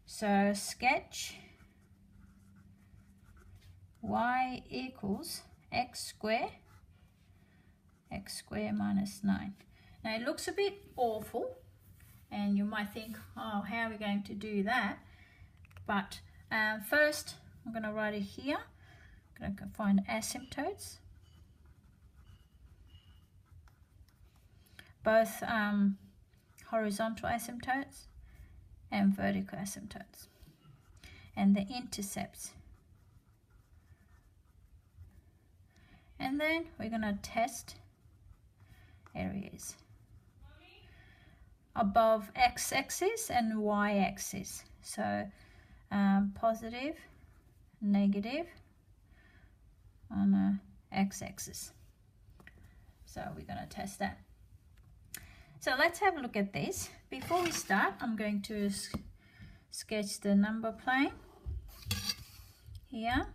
So sketch y equals x squared minus 9. Now it looks a bit awful, and you might think, oh, how are we going to do that? But first I'm going to write it here. I'm going to find asymptotes, both horizontal asymptotes and vertical asymptotes, and the intercepts. And then we're going to test areas above x-axis and y-axis. So positive, negative on a x-axis. So we're going to test that. So let's have a look at this. Before we start, I'm going to sketch the number plane here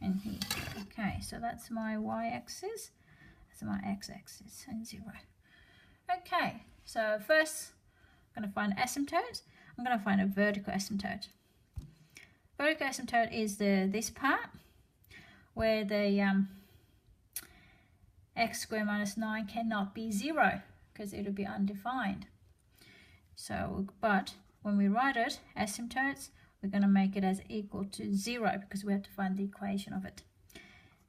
and here. Okay, so that's my y-axis, that's my x-axis, and 0. Okay, so first I'm going to find asymptotes. I'm going to find a vertical asymptote. Vertical asymptote is this part where the x squared minus 9 cannot be 0 because it will be undefined. So, but when we write it, asymptotes, we're going to make it as equal to 0 because we have to find the equation of it.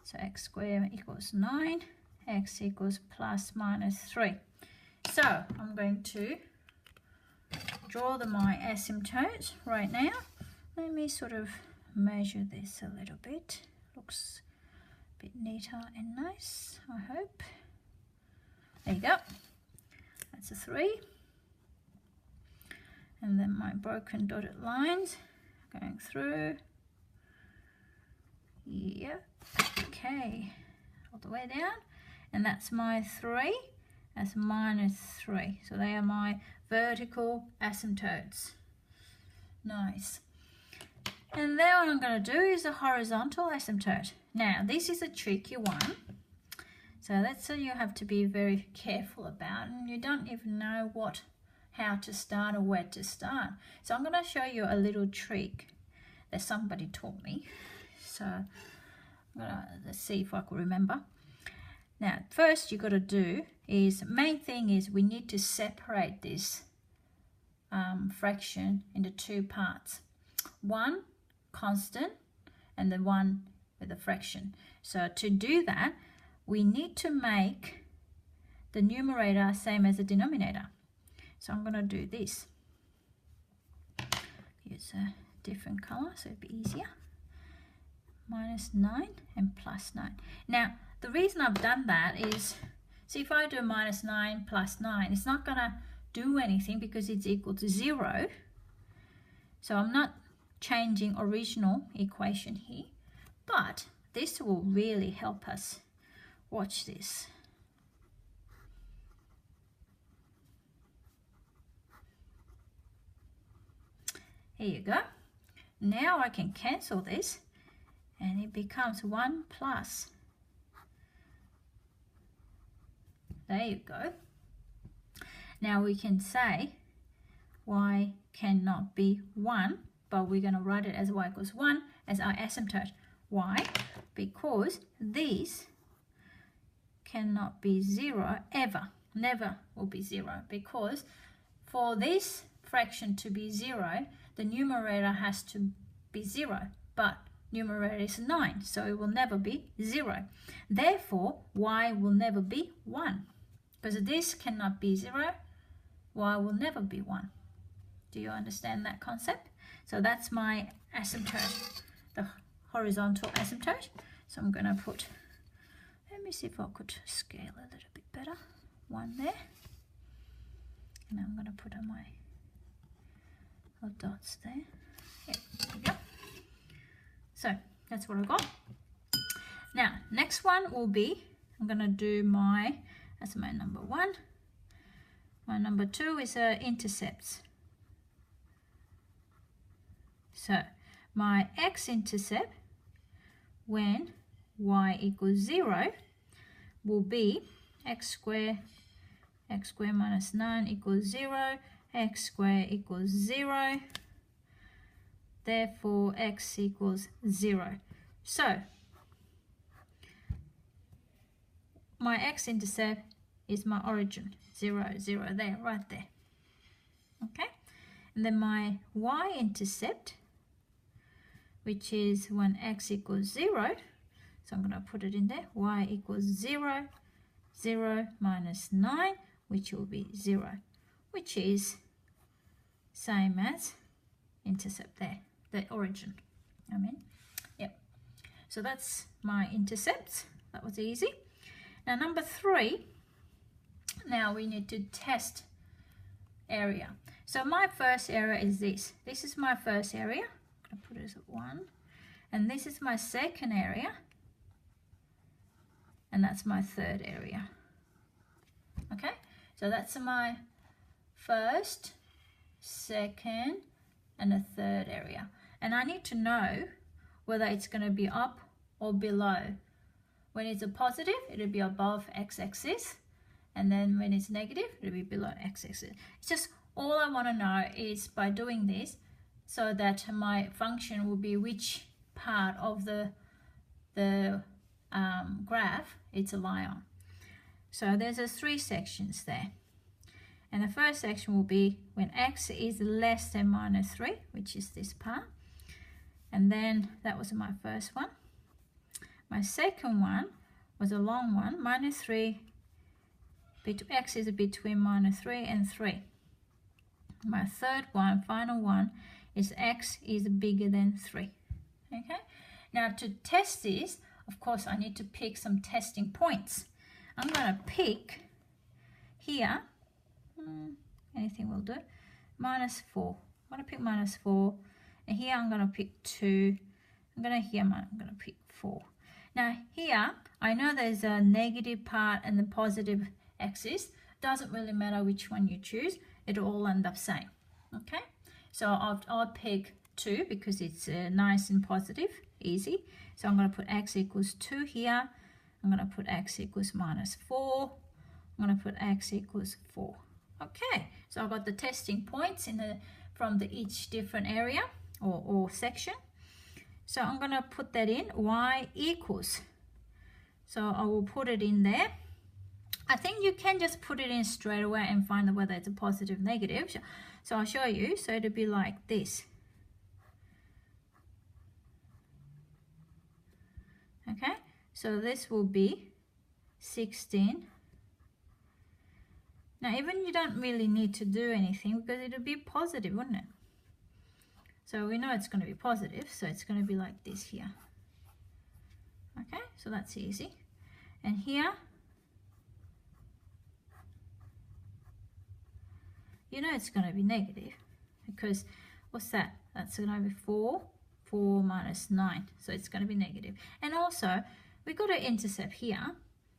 So x squared equals 9, x equals plus minus 3. So I'm going to draw my asymptote right now. Let me sort of measure this a little bit. Looks a bit neater and nice, I hope. There you go. That's a 3. And then my broken dotted lines going through. Yep. Okay. All the way down. And that's my 3. That's minus 3. So they are my vertical asymptotes. Nice. And then what I'm going to do is a horizontal asymptote. Now, this is a tricky one. So that's what you have to be very careful about. And you don't even know how to start or where to start. So I'm going to show you a little trick that somebody taught me. So let's see if I can remember. Now, first you got to do is, main thing is we need to separate this fraction into 2 parts. One constant and the one with a fraction. So to do that, we need to make the numerator same as the denominator. So I'm going to do this. Use a different color so it'll be easier. Minus 9 and plus 9. Now, the reason I've done that is, see, if I do minus 9 plus 9, it's not going to do anything because it's equal to 0. So I'm not changing original equation here, but this will really help us. Watch this. Here you go. Now I can cancel this and it becomes 1 plus. There you go. Now we can say y cannot be 1, but we're going to write it as y equals 1 as our asymptote. Why? Because this cannot be 0 ever. Never will be 0, because for this fraction to be 0, the numerator has to be 0, but numerator is 9, so it will never be 0. Therefore, y will never be 1. Because this cannot be 0, y will never be 1. Do you understand that concept? So that's my asymptote, the horizontal asymptote. So I'm going to put, let me see if I could scale a little bit better. 1 there. And I'm going to put on my little dots there. Yep, there we go. So that's what I got. Now, next one will be, I'm going to do that's my number 1. My number 2 is intercepts. So my x-intercept when y equals 0 will be x squared minus 9 equals 0, x squared equals 0, Therefore, x equals 0. So, my x-intercept is my origin, 0, 0 there, right there. Okay? And then my y-intercept, which is when x equals 0, so I'm going to put it in there, y equals 0, 0 minus 9, which will be 0, which is same as intercept there, the origin. Yep. So that's my intercepts. That was easy. Now number 3, now we need to test area. So my first area is this. This is my first area. I'm going to put it at 1. And this is my second area. And that's my third area. Okay, so that's my first, second, and a third area. And I need to know whether it's going to be up or below. When it's a positive, it'll be above x-axis. And then when it's negative, it'll be below x-axis. It's just all I want to know is by doing this so that my function will be which part of the graph it's a lie on. So there's 3 sections there. And the first section will be when x is less than minus 3, which is this part. And then that was my first one. My second one was a long one, minus 3. X is between minus 3 and 3. My third one, final one, is x is bigger than 3. Okay? Now to test this, of course, I need to pick some testing points. I'm going to pick here, anything will do, minus 4. I'm going to pick minus 4. And here I'm going to pick 2. I'm going to pick 4. Now here, I know there's a negative part and the positive axis. Doesn't really matter which one you choose. It'll all end up same. Okay? So I'll pick 2 because it's nice and positive, easy. So I'm going to put x equals 2 here. I'm going to put x equals minus 4. I'm going to put x equals 4. Okay, so I've got the testing points from each different area or section. So I'm going to put that in, y equals. So I will put it in there. I think you can just put it in straight away and find out whether it's a positive or negative. So I'll show you. So it'll be like this. Okay, so this will be 16. Now even you don't really need to do anything because it'll be positive, wouldn't it? So we know it's going to be positive, so it's going to be like this here. Okay, so that's easy. And here, you know it's going to be negative because what's that? That's going to be 4 minus 9, so it's going to be negative. And also we've got an intercept here,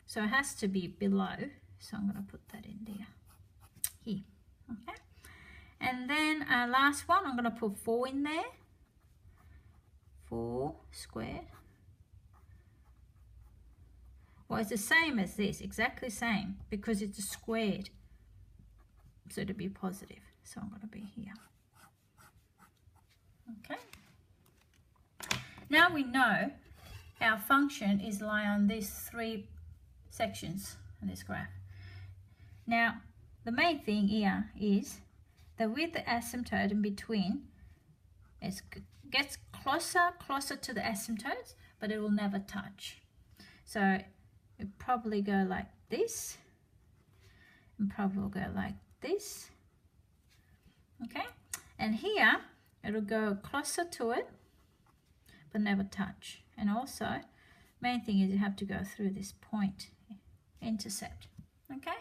so it has to be below, so I'm going to put that in there here. Okay, and then last one, I'm going to put 4 in there, 4 squared. Well, it's the same as this, exactly same, because it's squared, so it'll be positive. So I'm going to be here. Okay. Now we know our function is lying on these 3 sections in this graph. Now, the main thing here is that with the asymptote in between, it gets closer to the asymptotes, but it will never touch. So it probably go like this, and probably will go like this. Okay, and here it'll go closer to it, but never touch. And also, main thing is you have to go through this point, intercept. Okay,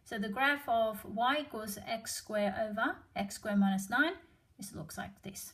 so the graph of y equals x squared over x squared minus 9, this looks like this.